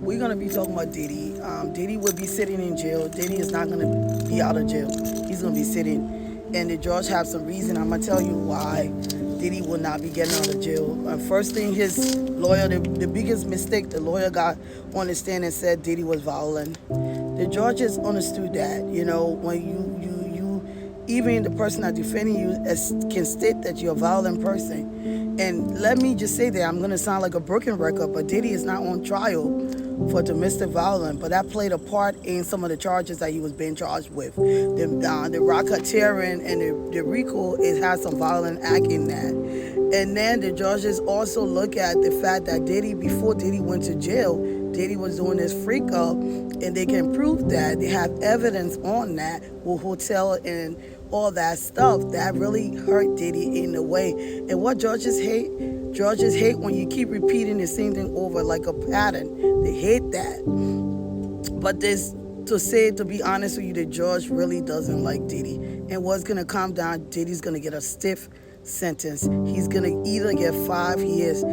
we're gonna be talking about Diddy. Diddy will be sitting in jail. Diddy is not gonna be out of jail. He's gonna be sitting, and the judge have some reason. I'm gonna tell you why Diddy will not be getting out of jail. First thing, his lawyer, the biggest mistake the lawyer got on the stand and said Diddy was violent. The judges understood that. When you even the person that defending you can state that you're a violent person. And let me just say that I'm going to sound like a broken record, but Diddy is not on trial for domestic violence, but that played a part in some of the charges that he was being charged with. The racketeering and the RICO, it has some violent act in that. And then the judges also look at the fact that Diddy, before Diddy went to jail, Diddy was doing this freak up, and they can prove that. They have evidence on that with hotel and all that stuff that really hurt Diddy in a way. And what judges hate when you keep repeating the same thing over like a pattern. They hate that. But to be honest with you, the judge really doesn't like Diddy. And what's gonna come down, Diddy's gonna get a stiff sentence. He's gonna either get 5 years.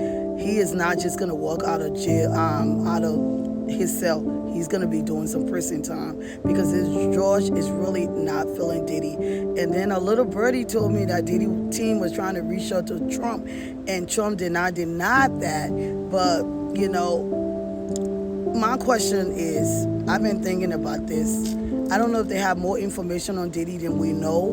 He is not just gonna walk out of jail, out of his cell. He's gonna be doing some prison time because this judge is really not feeling Diddy. And then a little birdie told me that Diddy team was trying to reach out to Trump, and Trump did not deny that. But my question is, I've been thinking about this. I don't know if they have more information on Diddy than we know.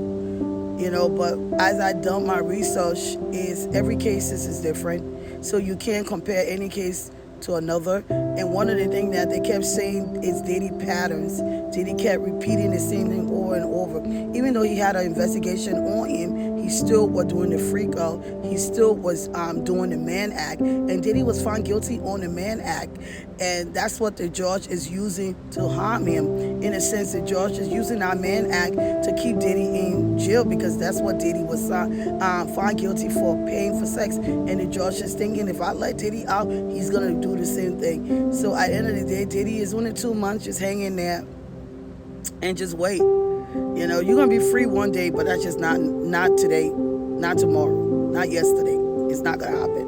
But as I done my research, is every case is different, so you can't compare any case to another. And one of the things that they kept saying is Diddy patterns. Diddy kept repeating the same thing over and over. Even though he had an investigation on him, he still was doing the freak out. He still was doing the Mann Act. And Diddy was found guilty on the Mann Act. And that's what the judge is using to harm him. In a sense, the judge is using our Mann Act to keep Diddy in jail because that's what Diddy was found guilty for, paying for sex. And the judge is thinking, if I let Diddy out, he's going to do the same thing. So at the end of the day, Diddy is only 2 months, just hang in there and just wait. You're going to be free one day, but that's just not today, not tomorrow, not yesterday. It's not going to happen.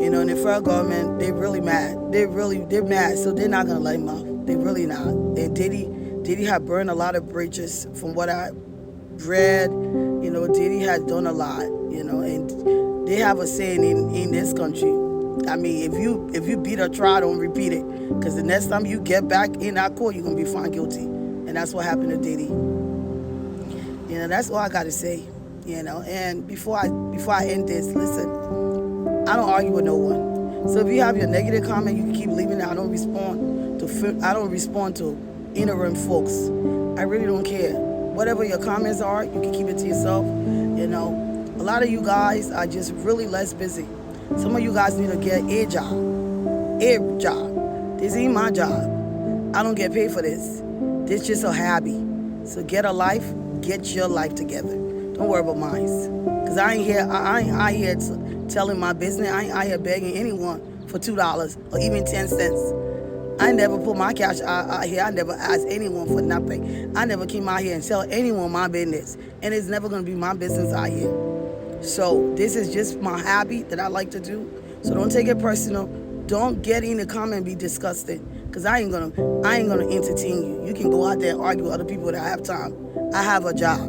And the federal government, they're really mad. They're mad, so they're not going to let him out. They're really not. And Diddy had burned a lot of bridges from what I read. Diddy has done a lot, and they have a saying in this country. I mean, if you beat a trial, don't repeat it. Because the next time you get back in that court, you're going to be found guilty. And that's what happened to Diddy. That's all I got to say. And before I end this, listen, I don't argue with no one. So if you have your negative comment, you can keep leaving it. I don't respond to ignorant folks. I really don't care. Whatever your comments are, you can keep it to yourself. A lot of you guys are just really less busy. Some of you guys need to get a job. A job. This ain't my job. I don't get paid for this. This is just a hobby. So get a life. Get your life together. Don't worry about mine. Because I ain't here telling my business. I ain't out here begging anyone for $2 or even 10 cents. I never put my cash out here. I never asked anyone for nothing. I never came out here and tell anyone my business. And it's never going to be my business out here. So this is just my hobby that I like to do. So don't take it personal. Don't get in the comment and be disgusted. Because I ain't gonna entertain you. You can go out there and argue with other people that have time. I have a job.